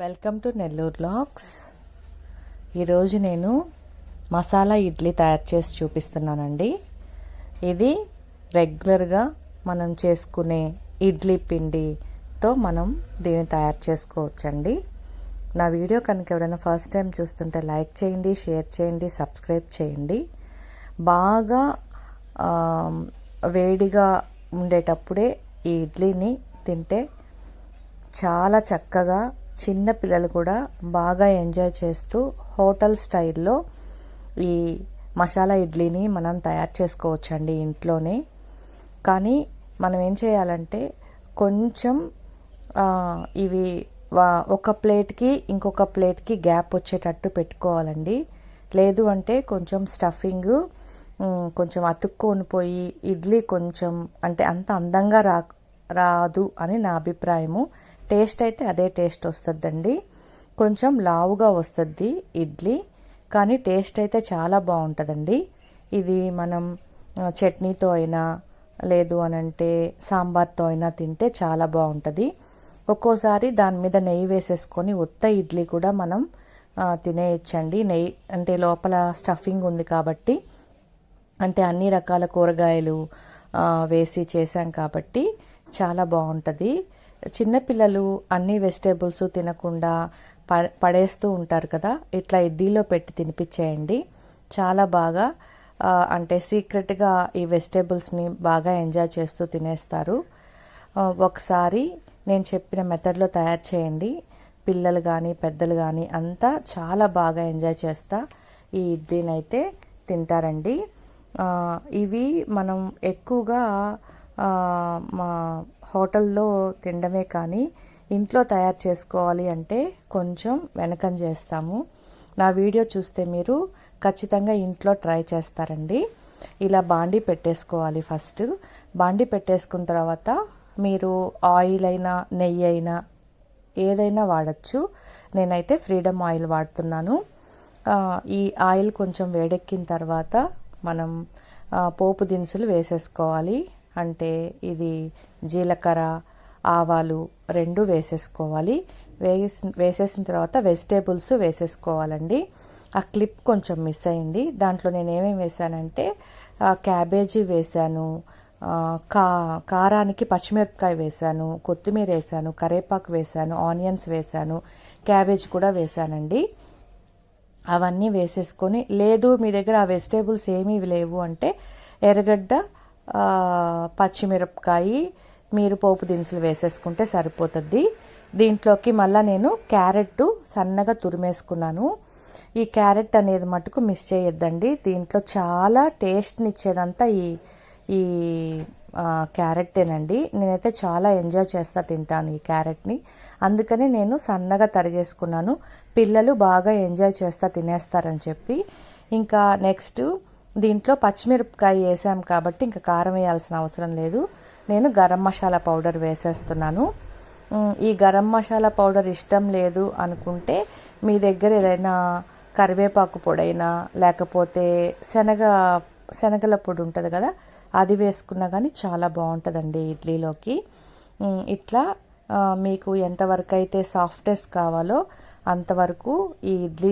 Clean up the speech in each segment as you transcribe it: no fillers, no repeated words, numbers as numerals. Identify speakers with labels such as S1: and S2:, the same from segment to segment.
S1: Welcome to Nellore vlogs. ఈరోజు నేను మసాలా ఇడ్లీ తయారు చేసి చూపిస్తున్నానండి. ఇది రెగ్యులర్గా మనం చేసుకునే ఇడ్లీ పిండితో మనం దీన్ని తయారు చేసుకోవచ్చండి. నా వీడియో కనుక ఎవరైనా ఫస్ట్ టైం చూస్తుంటే లైక్ చేయండి, షేర్ చేయండి, సబ్స్క్రైబ్ చేయండి. బాగా వేడిగా ఉండేటప్పుడే ఈ ఇడ్లీని తింటే చాలా చక్కగా చిన్న పిల్లలు కూడా బాగా ఎంజాయ్ చేస్తూ హోటల్ స్టైల్లో ఈ మసాలా ఇడ్లీని మనం తయారు చేసుకోవచ్చండి ఇంట్లోనే. కానీ మనం ఏం చేయాలంటే కొంచెం ఇవి ఒక ప్లేట్కి ఇంకొక ప్లేట్కి గ్యాప్ వచ్చేటట్టు పెట్టుకోవాలండి. లేదు అంటే కొంచెం స్టఫింగ్ కొంచెం అతుక్కొని పోయి ఇడ్లీ కొంచెం అంటే అంత అందంగా రాదు అని నా అభిప్రాయము. టేస్ట్ అయితే అదే టేస్ట్ వస్తుందండి. కొంచెం లావుగా వస్తుంది ఇడ్లీ, కానీ టేస్ట్ అయితే చాలా బాగుంటుందండి. ఇది మనం చట్నీతో అయినా లేదు అనంటే సాంబార్తో అయినా తింటే చాలా బాగుంటుంది. ఒక్కోసారి దాని మీద నెయ్యి వేసేసుకొని ఉత్త ఇడ్లీ కూడా మనం తినేయచ్చండి. నెయ్యి అంటే లోపల స్టఫింగ్ ఉంది కాబట్టి, అంటే అన్ని రకాల కూరగాయలు వేసి చేసాం కాబట్టి చాలా బాగుంటుంది. చిన్నపిల్లలు అన్ని వెజిటేబుల్స్ తినకుండా పడేస్తూ ఉంటారు కదా, ఇట్లా ఇడ్లీలో పెట్టి తినిపించేయండి. చాలా బాగా అంటే సీక్రెట్గా ఈ వెజిటేబుల్స్ని బాగా ఎంజాయ్ చేస్తూ తినేస్తారు. ఒకసారి నేను చెప్పిన మెథడ్లో తయారు చేయండి. పిల్లలు కానీ పెద్దలు కానీ అంతా చాలా బాగా ఎంజాయ్ చేస్తా ఈ ఇడ్లీని అయితే తింటారండి. ఇవి మనం ఎక్కువగా మా హోటల్లో తినడమే కానీ ఇంట్లో తయారు చేసుకోవాలి అంటే కొంచెం వెనకం చేస్తాము. నా వీడియో చూస్తే మీరు ఖచ్చితంగా ఇంట్లో ట్రై చేస్తారండి. ఇలా బాండీ పెట్టేసుకోవాలి. ఫస్ట్ బాండీ పెట్టేసుకున్న తర్వాత మీరు ఆయిల్ అయినా నెయ్యి అయినా ఏదైనా వాడచ్చు. నేనైతే ఫ్రీడమ్ ఆయిల్ వాడుతున్నాను. ఈ ఆయిల్ కొంచెం వేడెక్కిన తర్వాత మనం పోపు దినుసులు వేసేసుకోవాలి. అంటే ఇది జీలకర్ర, ఆవాలు రెండు వేసేసుకోవాలి. వేసేసిన తర్వాత వెజిటేబుల్స్ వేసేసుకోవాలండి. ఆ క్లిప్ కొంచెం మిస్ అయింది. దాంట్లో నేను ఏమేమి వేసానంటే క్యాబేజీ వేసాను, కారానికి పచ్చిమిరపకాయ వేసాను, కొత్తిమీర వేసాను, కరివేపాకు వేసాను, ఆనియన్స్ వేసాను, క్యాబేజ్ కూడా వేసానండి. అవన్నీ వేసేసుకొని, లేదు మీ దగ్గర ఆ వెజిటేబుల్స్ ఏమీ లేవు అంటే ఎర్రగడ్డ, పచ్చిమిరపకాయ మీరు పోపు దినుసులు వేసేసుకుంటే సరిపోతుంది. దీంట్లోకి మళ్ళీ నేను క్యారెట్ సన్నగా తురిమేసుకున్నాను. ఈ క్యారెట్ అనేది మటుకు మిస్ చేయొద్దండి. దీంట్లో చాలా టేస్ట్ని ఇచ్చేదంతా ఈ క్యారెట్టేనండి. నేనైతే చాలా ఎంజాయ్ చేస్తా తింటాను ఈ క్యారెట్ని. అందుకని నేను సన్నగా తరిగేసుకున్నాను. పిల్లలు బాగా ఎంజాయ్ చేస్తా తినేస్తారని చెప్పి. ఇంకా నెక్స్ట్ దీంట్లో పచ్చిమిరపకాయ వేసాం కాబట్టి ఇంకా కారం వేయాల్సిన అవసరం లేదు. నేను గరం మసాలా పౌడర్ వేసేస్తున్నాను. ఈ గరం మసాలా పౌడర్ ఇష్టం లేదు అనుకుంటే మీ దగ్గర ఏదైనా కరివేపాకు పొడైనా లేకపోతే శనగల పొడి ఉంటుంది కదా, అది వేసుకున్నా కానీ చాలా బాగుంటుందండి ఇడ్లీలోకి. ఇట్లా మీకు ఎంతవరకు అయితే సాఫ్ట్నెస్ కావాలో అంతవరకు ఈ ఇడ్లీ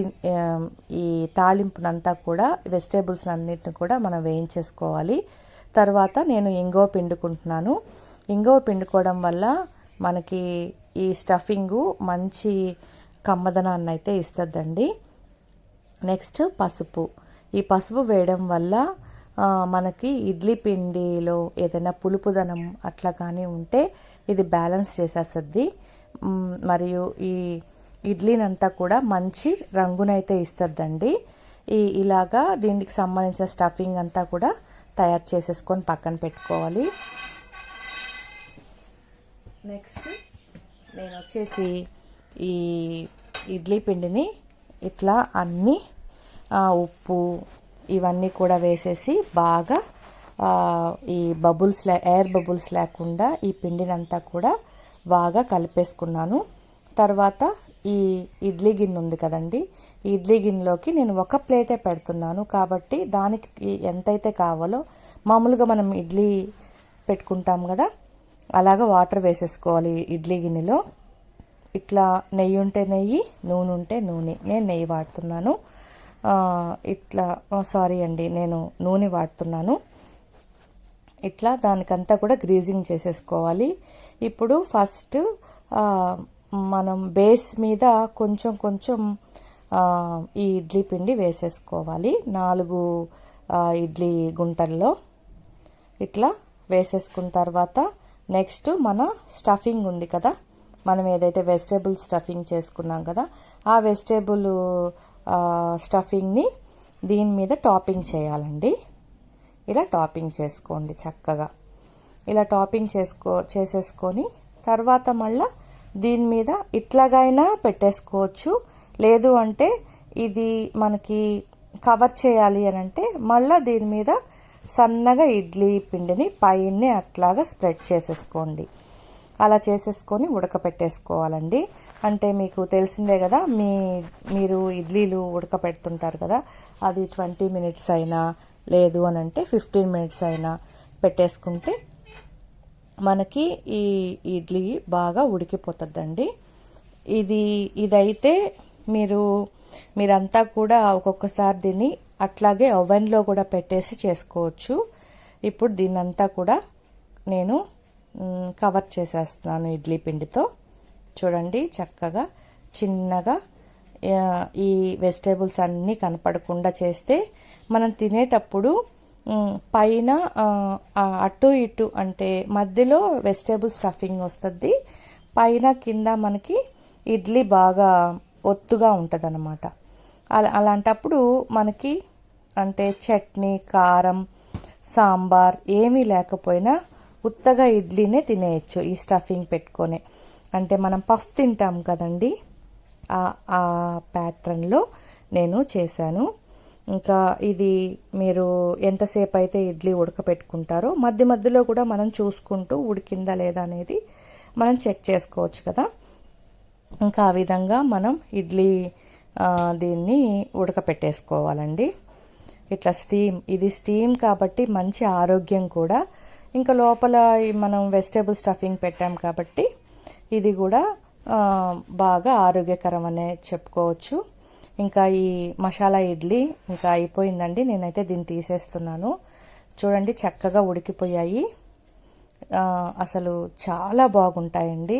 S1: ఈ తాళింపునంతా కూడా వెజిటేబుల్స్ అన్నిటిని కూడా మనం వేయించేసుకోవాలి. తర్వాత నేను ఇంగువ పిండుకుంటున్నాను. ఇంగువ పిండుకోవడం వల్ల మనకి ఈ స్టఫింగు మంచి కమ్మదనాన్ని అయితే ఇస్తుందండి. నెక్స్ట్ పసుపు. ఈ పసుపు వేయడం వల్ల మనకి ఇడ్లీ పిండిలో ఏదైనా పులుపుదనం అట్లా కానీ ఉంటే ఇది బ్యాలెన్స్ చేసేస్తుంది. మరియు ఈ ఇడ్లీనంతా కూడా మంచి రంగునైతే ఇస్తుందండి. ఇలాగా దీనికి సంబంధించిన స్టఫింగ్ అంతా కూడా తయారు చేసేసుకొని పక్కన పెట్టుకోవాలి. నెక్స్ట్ నేను వచ్చేసి ఈ ఇడ్లీ పిండిని ఇట్లా అన్నీ ఉప్పు ఇవన్నీ కూడా వేసేసి బాగా ఈ ఎయిర్ బబుల్స్ లేకుండా ఈ పిండినంతా కూడా బాగా కలిపేసుకున్నాను. తర్వాత ఈ ఇడ్లీ గిన్నె ఉంది కదండి, ఈ ఇడ్లీ గిన్నెలోకి నేను ఒక ప్లేటే పెడుతున్నాను కాబట్టి దానికి ఎంతైతే కావాలో మామూలుగా మనం ఇడ్లీ పెట్టుకుంటాం కదా అలాగా వాటర్ వేసేసుకోవాలి ఇడ్లీ గిన్నెలో. ఇట్లా నెయ్యి ఉంటే నెయ్యి, నూనె ఉంటే నూనె. నేను నెయ్యి వాడుతున్నాను. ఇట్లా సారీ అండి, నేను నూనె వాడుతున్నాను. ఇట్లా దానికంతా కూడా గ్రీజింగ్ చేసేసుకోవాలి. ఇప్పుడు ఫస్ట్ మనం బేస్ మీద కొంచెం కొంచెం ఈ ఇడ్లీ పిండి వేసేసుకోవాలి. 4 ఇడ్లీ గుంటల్లో ఇట్లా వేసేసుకున్న తర్వాత నెక్స్ట్ మన స్టఫింగ్ ఉంది కదా, మనం ఏదైతే వెజిటేబుల్ స్టఫింగ్ చేసుకున్నాం కదా, ఆ వెజిటేబుల్ స్టఫింగ్ని దీని మీద టాపింగ్ చేయాలండి. ఇలా టాపింగ్ చేసుకోండి చక్కగా. ఇలా టాపింగ్ చేసేసుకొని తర్వాత మళ్ళీ దీని మీద ఇట్లాగైనా పెట్టేసుకోవచ్చు. లేదు అంటే ఇది మనకి కవర్ చేయాలి అని అంటే మళ్ళీ దీని మీద సన్నగా ఇడ్లీ పిండిని పైనే అట్లాగా స్ప్రెడ్ చేసేసుకోండి. అలా చేసేసుకొని ఉడకపెట్టేసుకోవాలండి. అంటే మీకు తెలిసిందే కదా, మీరు ఇడ్లీలు ఉడకపెడుతుంటారు కదా, అది 20 మినిట్స్ అయినా లేదు అని అంటే 15 మినిట్స్ అయినా పెట్టేసుకుంటే మనకి ఈ ఇడ్లీ బాగా ఉడికిపోతుందండి. ఇదైతే మీరంతా కూడా ఒక్కొక్కసారి దీన్ని అట్లాగే ఓవెన్లో కూడా పెట్టేసి చేసుకోవచ్చు. ఇప్పుడు దీన్నంతా కూడా నేను కవర్ చేసేస్తున్నాను ఇడ్లీ పిండితో. చూడండి చక్కగా చిన్నగా ఈ వెజిటేబుల్స్ అన్నీ కనపడకుండా చేస్తే మనం తినేటప్పుడు పైన అటు ఇటు అంటే మధ్యలో వెజిటేబుల్ స్టఫింగ్ వస్తుంది, పైన కింద మనకి ఇడ్లీ బాగా ఒత్తుగా ఉంటుంది అన్నమాట. అలాంటప్పుడు మనకి అంటే చట్నీ, కారం, సాంబార్ ఏమీ లేకపోయినా ఉత్తగా ఇడ్లీనే తినేయచ్చు ఈ స్టఫింగ్ పెట్టుకొని. అంటే మనం పఫ్ తింటాం కదండి, ఆ ప్యాటర్న్లో నేను చేశాను. ఇంకా ఇది మీరు ఎంతసేపు అయితే ఇడ్లీ ఉడకపెట్టుకుంటారో మధ్య మధ్యలో కూడా మనం చూసుకుంటూ ఉడికిందా లేదా అనేది మనం చెక్ చేసుకోవచ్చు కదా. ఇంకా ఆ విధంగా మనం ఇడ్లీ దీన్ని ఉడకపెట్టేసుకోవాలండి. ఇట్లా ఇది స్టీమ్ కాబట్టి మంచి ఆరోగ్యం కూడా. ఇంకా లోపల మనం వెజిటేబుల్ స్టఫింగ్ పెట్టాం కాబట్టి ఇది కూడా బాగా ఆరోగ్యకరం అనే చెప్పుకోవచ్చు. ఇంకా ఈ మసాలా ఇడ్లీ ఇంకా అయిపోయిందండి. నేనైతే దీన్ని తీసేస్తున్నాను. చూడండి చక్కగా ఉడికిపోయాయి. అసలు చాలా బాగుంటాయండి.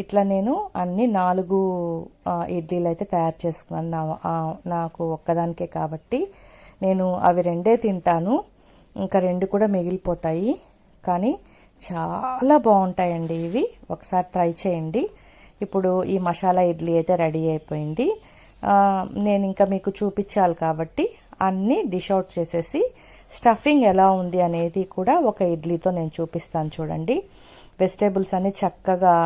S1: ఇట్లా నేను అన్ని 4 ఇడ్లీలు అయితే తయారు చేసుకున్నాను. నాకు ఒక్కదానికే కాబట్టి నేను అవి 2 తింటాను, ఇంకా 2 కూడా మిగిలిపోతాయి. కానీ చాలా బాగుంటాయండి ఇవి. ఒకసారి ట్రై చేయండి. ఇప్పుడు ఈ మసాలా ఇడ్లీ అయితే రెడీ అయిపోయింది. నేను ఇంకా మీకు చూపించాలి కాబట్టి అన్నీ డిష్ అవుట్ చేసేసి స్టఫింగ్ ఎలా ఉంది అనేది కూడా ఒక ఇడ్లీతో నేను చూపిస్తాను. చూడండి వెజిటేబుల్స్ అన్నీ చక్కగా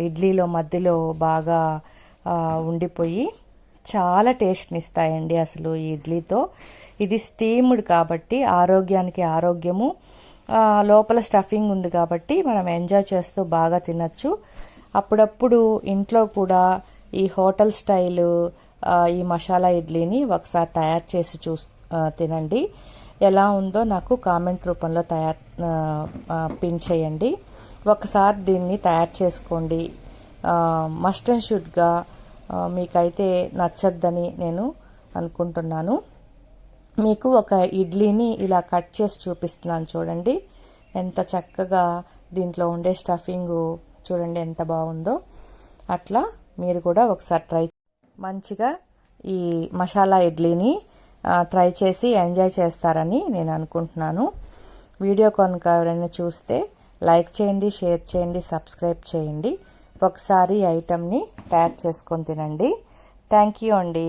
S1: ఇడ్లీలో మధ్యలో బాగా ఉండిపోయి చాలా టేస్ట్ని ఇస్తాయండి అసలు ఈ ఇడ్లీతో. ఇది స్టీమ్డ్ కాబట్టి ఆరోగ్యానికి ఆరోగ్యము, లోపల స్టఫింగ్ ఉంది కాబట్టి మనం ఎంజాయ్ చేస్తూ బాగా తినచ్చు. అప్పుడప్పుడు ఇంట్లో కూడా ఈ హోటల్ స్టైల్ ఈ మసాలా ఇడ్లీని ఒకసారి తయారు చేసి తినండి. ఎలా ఉందో నాకు కామెంట్ రూపంలో పిన్ చేయండి. ఒకసారి దీన్ని తయారు చేసుకోండి. మస్ట్ అండ్ షుడ్గా మీకైతే నచ్చద్దని నేను అనుకుంటున్నాను. మీకు ఒక ఇడ్లీని ఇలా కట్ చేసి చూపిస్తున్నాను. చూడండి ఎంత చక్కగా దీంట్లో ఉండే స్టఫింగ్ చూడండి ఎంత బాగుందో. అట్లా మీరు కూడా ఒకసారి మంచిగా ఈ మసాలా ఇడ్లీని ట్రై చేసి ఎంజాయ్ చేస్తారని నేను అనుకుంటున్నాను. వీడియో కనుక ఎవరైనా చూస్తే లైక్ చేయండి, షేర్ చేయండి, సబ్స్క్రైబ్ చేయండి. ఒకసారి ఐటమ్ని తయారు చేసుకొని తినండి. థ్యాంక్ యూ అండి.